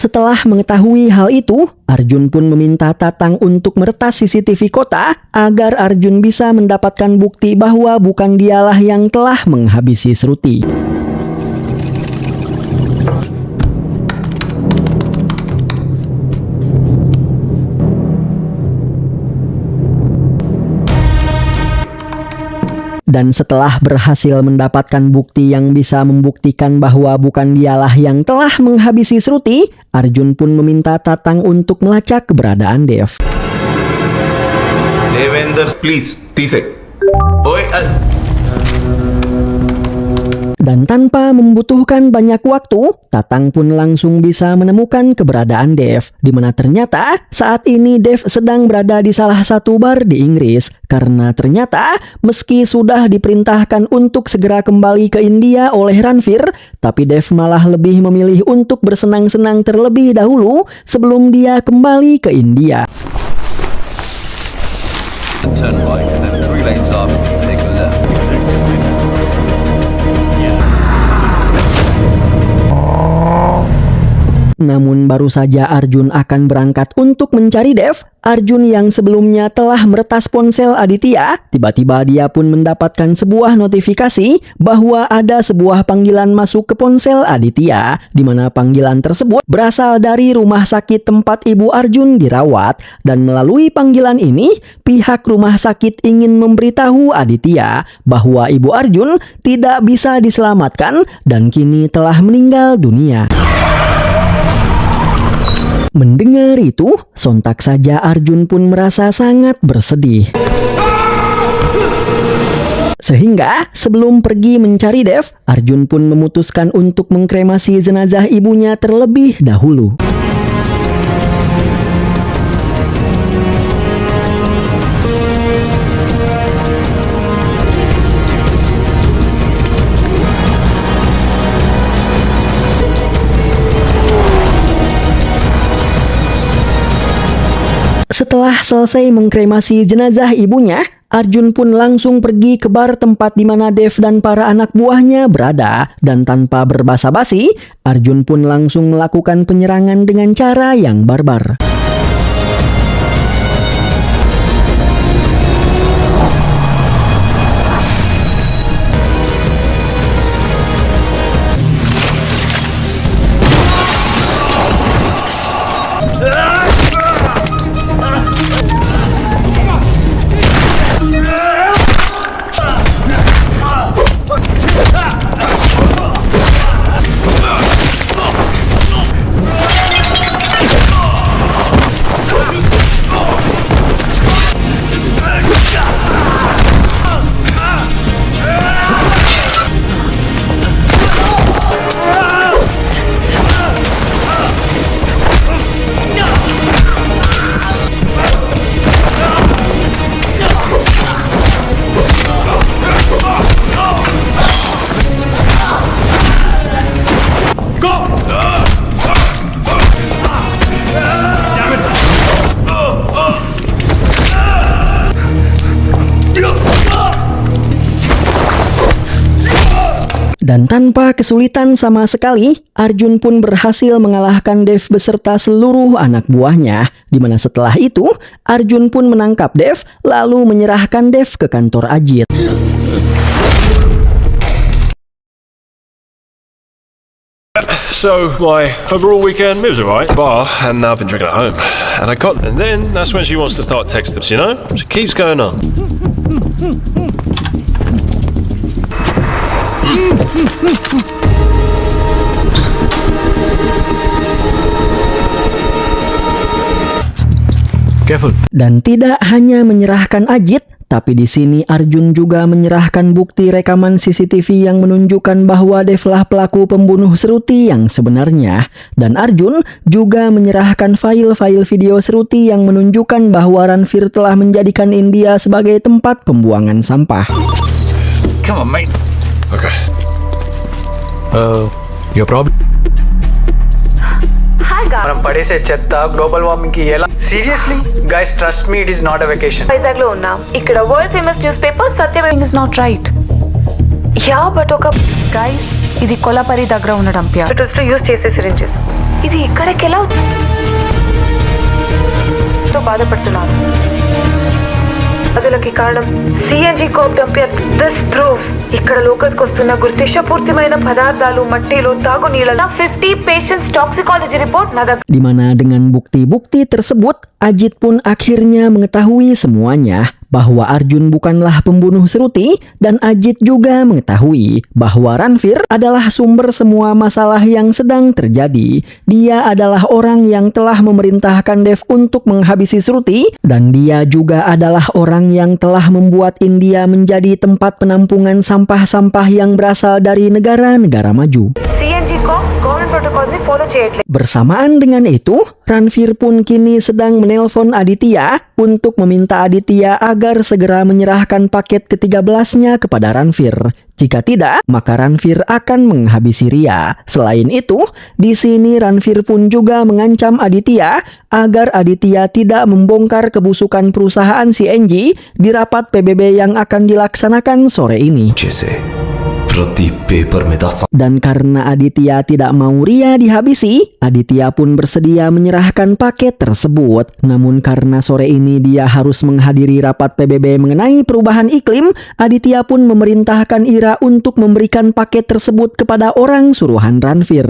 Setelah mengetahui hal itu, Arjun pun meminta Tatang untuk meretas CCTV kota agar Arjun bisa mendapatkan bukti bahwa bukan dialah yang telah menghabisi Sruti. Dan setelah berhasil mendapatkan bukti yang bisa membuktikan bahwa bukan dialah yang telah menghabisi Sruti, Arjun pun meminta Tatang untuk melacak keberadaan Dev.
Devender, please, తీసే.
Dan tanpa membutuhkan banyak waktu, Tatang pun langsung bisa menemukan keberadaan Dev, di mana ternyata saat ini Dev sedang berada di salah satu bar di Inggris. Karena ternyata meski sudah diperintahkan untuk segera kembali ke India oleh Ranveer, tapi Dev malah lebih memilih untuk bersenang-senang terlebih dahulu sebelum dia kembali ke India.
Turn right and then 3 lanes after you take a left.
Namun baru saja Arjun akan berangkat untuk mencari Dev, Arjun yang sebelumnya telah meretas ponsel Aditya, tiba-tiba dia pun mendapatkan sebuah notifikasi bahwa ada sebuah panggilan masuk ke ponsel Aditya, di mana panggilan tersebut berasal dari rumah sakit tempat ibu Arjun dirawat. Dan melalui panggilan ini, pihak rumah sakit ingin memberitahu Aditya bahwa ibu Arjun tidak bisa diselamatkan dan kini telah meninggal dunia. Mendengar itu, sontak saja Arjun pun merasa sangat bersedih. Sehingga sebelum pergi mencari Dev, Arjun pun memutuskan untuk mengkremasi jenazah ibunya terlebih dahulu. Setelah selesai mengkremasi jenazah ibunya, Arjun pun langsung pergi ke bar tempat di mana Dev dan para anak buahnya berada. Dan tanpa berbasa-basi, Arjun pun langsung melakukan penyerangan dengan cara yang barbar. Dan tanpa kesulitan sama sekali, Arjun pun berhasil mengalahkan Dev beserta seluruh anak buahnya. Di mana setelah itu, Arjun pun menangkap Dev, lalu menyerahkan Dev ke kantor Ajit.
So my overall weekend it was alright. Bar, and now I've been drinking at home. And then that's when she wants to start texting us, you know? She keeps going on.
Careful.
Dan tidak hanya menyerahkan Ajit, tapi di sini Arjun juga menyerahkan bukti rekaman CCTV yang menunjukkan bahwa Devlah pelaku pembunuh Seruti yang sebenarnya. Dan Arjun juga menyerahkan file-file video Seruti yang menunjukkan bahwa Ranveer telah menjadikan India sebagai tempat pembuangan sampah.
Come on, mate.
Okay.
Your problem?
మనం పడేసే చెత్త global warming కి ఎలా seriously guys trust me it is not a vacation
Vizag లో ఉన్నాం. ఇక్కడ world famous news paper Satyam is not right. Yeah but ఒక గైస్ ఇది కొలాపరి దగ్గర ఉన్న డంప్ యార్డ్. హాస్పిటల్స్ లో యూజ్ చేసే సిరింజెస్. ఇది ఇక్కడికి ఎలా బాధపడుతున్నారు. అదులకి కారణం CNG cope dump yards. This proves ఇక్కడ లోకల్స్ కు వస్తున్న గుర్తించపూర్తిమైన పదార్థాలు మట్టిలో తాగునీళ్ళ 50 పేషెంట్స్ టాక్సికాలజీ రిపోర్ట్ నా దగ్గర.
Di mana dengan bukti-bukti tersebut, Ajit pun akhirnya mengetahui semuanya bahwa Arjun bukanlah pembunuh Seruti, dan Ajit juga mengetahui bahwa Ranveer adalah sumber semua masalah yang sedang terjadi. Dia adalah orang yang telah memerintahkan Dev untuk menghabisi Seruti, dan dia juga adalah orang yang telah membuat India menjadi tempat penampungan sampah-sampah yang berasal dari negara-negara maju. Bersamaan dengan itu, Ranveer pun kini sedang menelpon Aditya untuk meminta Aditya agar segera menyerahkan paket ke-13-nya kepada Ranveer. Jika tidak, maka Ranveer akan menghabisi Ria. Selain itu, di sini Ranveer pun juga mengancam Aditya agar Aditya tidak membongkar kebusukan perusahaan CNG di rapat PBB yang akan dilaksanakan sore ini. Dan karena Aditya tidak mau Ria dihabisi, Aditya pun bersedia menyerahkan paket tersebut. Namun karena sore ini dia harus menghadiri rapat PBB mengenai perubahan iklim, Aditya pun memerintahkan Ira untuk memberikan paket tersebut kepada orang suruhan Ranveer.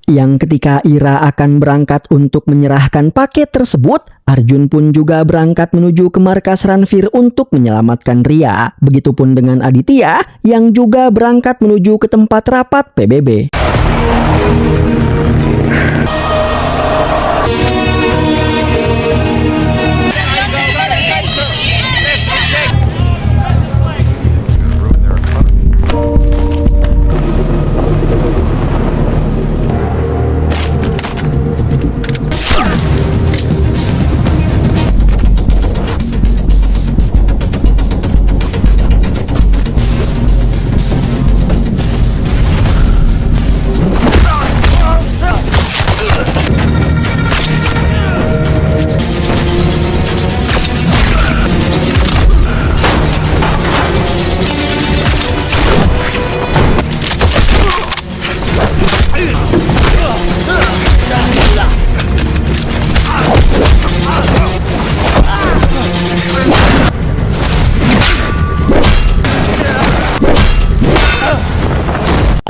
Yang ketika Ira akan berangkat untuk menyerahkan paket tersebut, Arjun pun juga berangkat menuju ke markas Ranveer untuk menyelamatkan Ria. Begitupun dengan Aditya yang juga berangkat menuju ke tempat rapat PBB.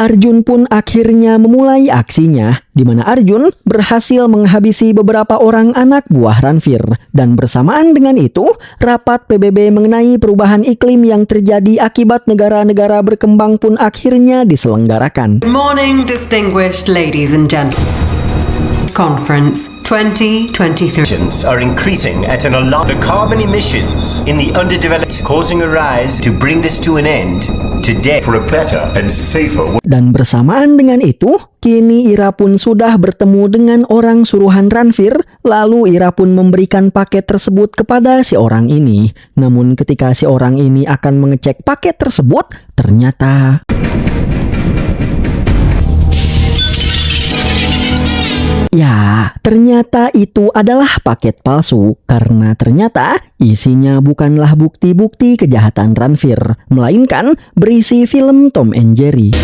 Arjun pun akhirnya memulai aksinya, di mana Arjun berhasil menghabisi beberapa orang anak buah Ranveer. Dan bersamaan dengan itu, rapat PBB mengenai perubahan iklim yang terjadi akibat negara-negara berkembang pun akhirnya diselenggarakan.
Good morning, distinguished ladies and gentlemen. Conference 2023
are increasing at an alarm. The carbon emissions in the underdeveloped causing a rise. To bring this to an end today for a better and safer world.
Dan bersamaan dengan itu, kini Ira pun sudah bertemu dengan orang suruhan Ranveer, lalu Ira pun memberikan paket tersebut kepada si orang ini. Namun ketika si orang ini akan mengecek paket tersebut, ternyata ternyata itu adalah paket palsu, karena ternyata isinya bukanlah bukti-bukti kejahatan Ranveer, melainkan berisi film Tom and Jerry.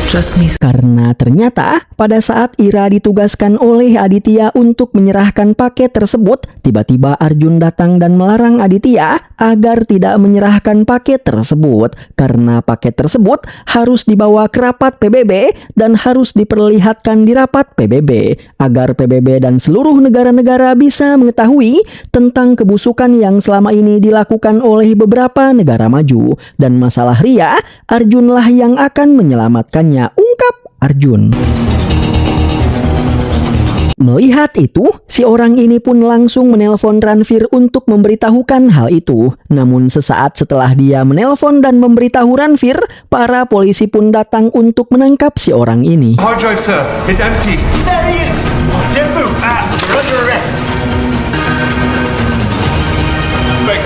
Trust me.
Karena ternyata pada saat Ira ditugaskan oleh Aditya untuk menyerahkan paket tersebut, tiba-tiba Arjun datang dan melarang Aditya agar tidak menyerahkan paket tersebut, karena paket tersebut harus dibawa ke rapat PBB dan harus diperlihatkan di rapat PBB agar PBB dan seluruh negara-negara bisa mengetahui tentang kebusukan yang selama ini dilakukan oleh beberapa negara maju, dan masalah Ria, Arjunlah yang akan menyelamatkannya, ungkap Arjun. Melihat itu, si orang ini pun langsung menelpon Ranveer untuk memberitahukan hal itu. Namun sesaat setelah dia menelpon dan memberitahu Ranveer, para polisi pun datang untuk menangkap si orang ini.
Hard drive, sir. It's empty. There he is. Don't move. You're under arrest.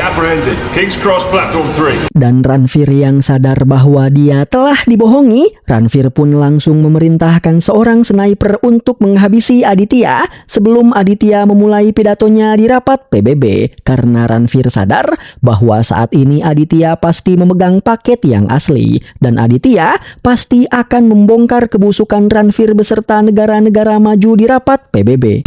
Apprehended. King's Cross Platform 3.
Dan Ranveer yang sadar bahwa dia telah dibohongi, Ranveer pun langsung memerintahkan seorang sniper untuk menghabisi Aditya sebelum Aditya memulai pidatonya di rapat PBB, karena Ranveer sadar bahwa saat ini Aditya pasti memegang paket yang asli, dan Aditya pasti akan membongkar kebusukan Ranveer beserta negara-negara maju di rapat PBB.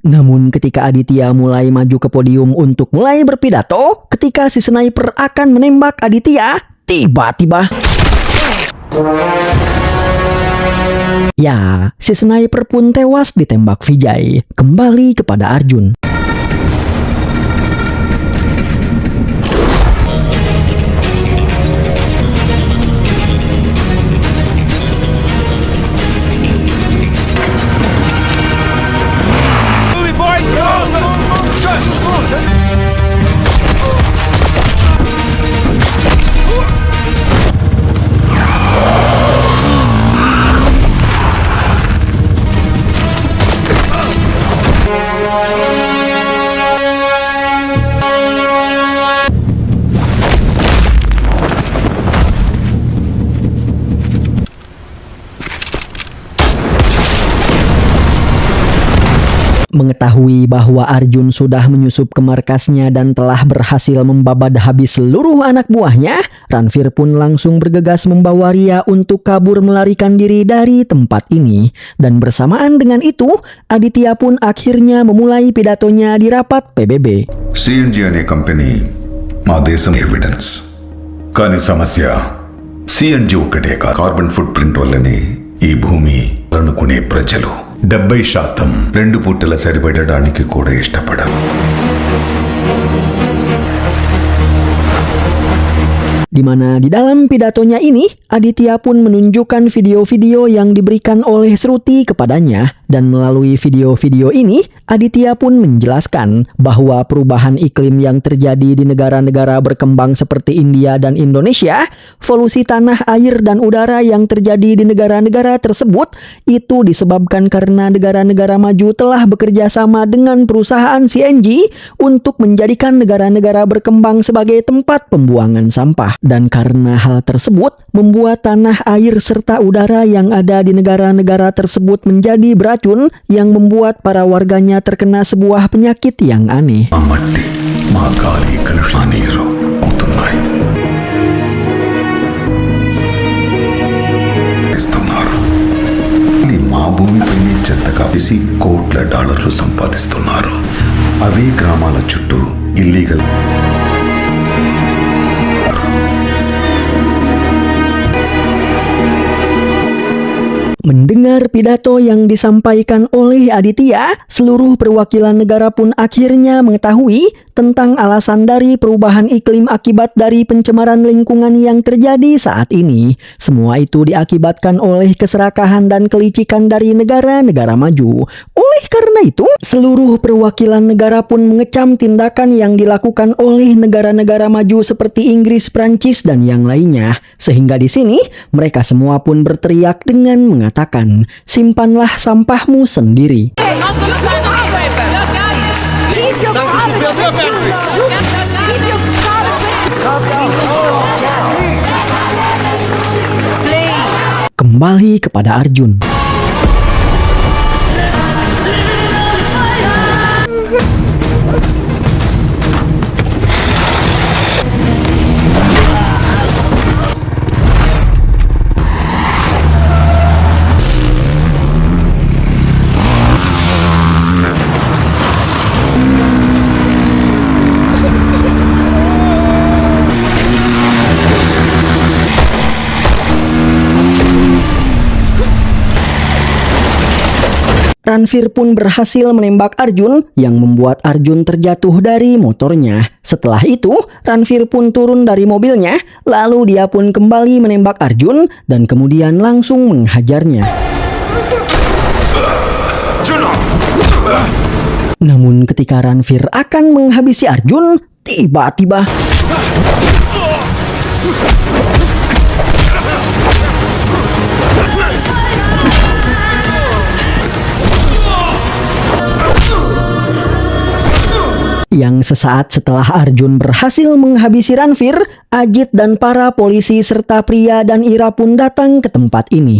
Namun ketika Aditya mulai maju ke podium untuk mulai berpidato, ketika si sniper akan menembak Aditya, tiba-tiba si sniper pun tewas ditembak Vijay. Kembali kepada Arjun. Mengetahui bahwa Arjun sudah menyusup ke markasnya dan telah berhasil membabad habis seluruh anak buahnya, Ranveer pun langsung bergegas membawa Ria untuk kabur melarikan diri dari tempat ini. Dan bersamaan dengan itu, Aditya pun akhirnya memulai pidatonya di rapat PBB.
CNG అనే కంపెనీ మా దేశం ఎవిడెన్స్, కానీ సమస్య CNG ఒకటే కాదు, carbon foot print వల్లనే ఈ భూమి అనుకునే ప్రజలు 70% 2 పూటల సరిపడడానికి కూడా ఇష్టపడరు.
Di mana di dalam pidatonya ini, Aditya pun menunjukkan video-video yang diberikan oleh Shruti kepadanya. Dan melalui video-video ini, Aditya pun menjelaskan bahwa perubahan iklim yang terjadi di negara-negara berkembang seperti India dan Indonesia, polusi tanah, air, dan udara yang terjadi di negara-negara tersebut, itu disebabkan karena negara-negara maju telah bekerja sama dengan perusahaan CNG untuk menjadikan negara-negara berkembang sebagai tempat pembuangan sampah. Dan karena hal tersebut, membuat tanah, air, serta udara yang ada di negara-negara tersebut menjadi beracun yang membuat para warganya terkena sebuah penyakit yang aneh.
అవుతున్నాయి. ఇస్తున్నారు. మా భూమిపైనే చెత్తగా వేసి కోట్ల డాలర్లు సంపాదిస్తున్నారు. అవే గ్రామాల చుట్టూ illegal
Mendengar pidato yang disampaikan oleh Aditya, seluruh perwakilan negara pun akhirnya mengetahui tentang alasan dari perubahan iklim akibat dari pencemaran lingkungan yang terjadi saat ini. Semua itu diakibatkan oleh keserakahan dan kelicikan dari negara-negara maju. Oleh karena itu, seluruh perwakilan negara pun mengecam tindakan yang dilakukan oleh negara-negara maju seperti Inggris, Prancis, dan yang lainnya. Sehingga di sini, mereka semua pun berteriak dengan mengatakan, simpanlah sampahmu sendiri. Kembali kepada Arjun. Ranveer pun berhasil menembak Arjun yang membuat Arjun terjatuh dari motornya. Setelah itu, Ranveer pun turun dari mobilnya, lalu dia pun kembali menembak Arjun dan kemudian langsung menghajarnya. Namun ketika Ranveer akan menghabisi Arjun, tiba-tiba yang sesaat setelah Arjun berhasil menghabisi Ranveer, Ajit dan para polisi serta Priya dan Ira pun datang ke tempat ini.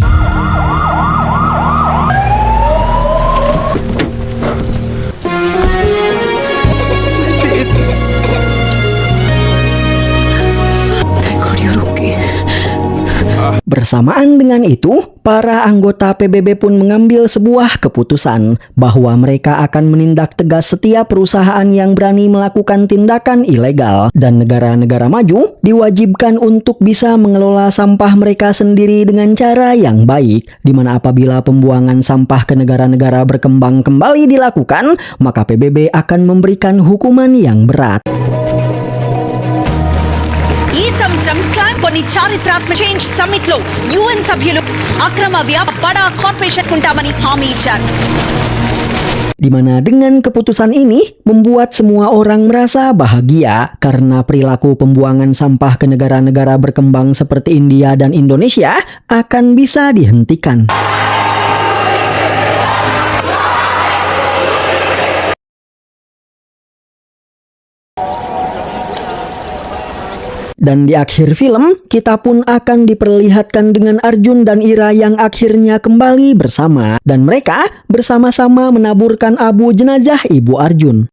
Bersamaan dengan itu, para anggota PBB pun mengambil sebuah keputusan bahwa mereka akan menindak tegas setiap perusahaan yang berani melakukan tindakan ilegal, dan negara-negara maju diwajibkan untuk bisa mengelola sampah mereka sendiri dengan cara yang baik, di mana apabila pembuangan sampah ke negara-negara berkembang kembali dilakukan, maka PBB akan memberikan hukuman yang berat.
ఈ సంవత్సరం క్లైమ్ కొన్ని చారిత్రాత్మక change summit లో యుఎన్ సభ్యులు అక్రమ బడా కార్పొరేషన్స్ కుంటామని హామీ ఇచ్చారు.
Di mana dengan keputusan ini membuat semua orang merasa bahagia karena perilaku pembuangan sampah ke negara-negara berkembang seperti India dan Indonesia akan bisa dihentikan. Dan di akhir film, kita pun akan diperlihatkan dengan Arjun dan Ira yang akhirnya kembali bersama. Dan mereka bersama-sama menaburkan abu jenazah ibu Arjun.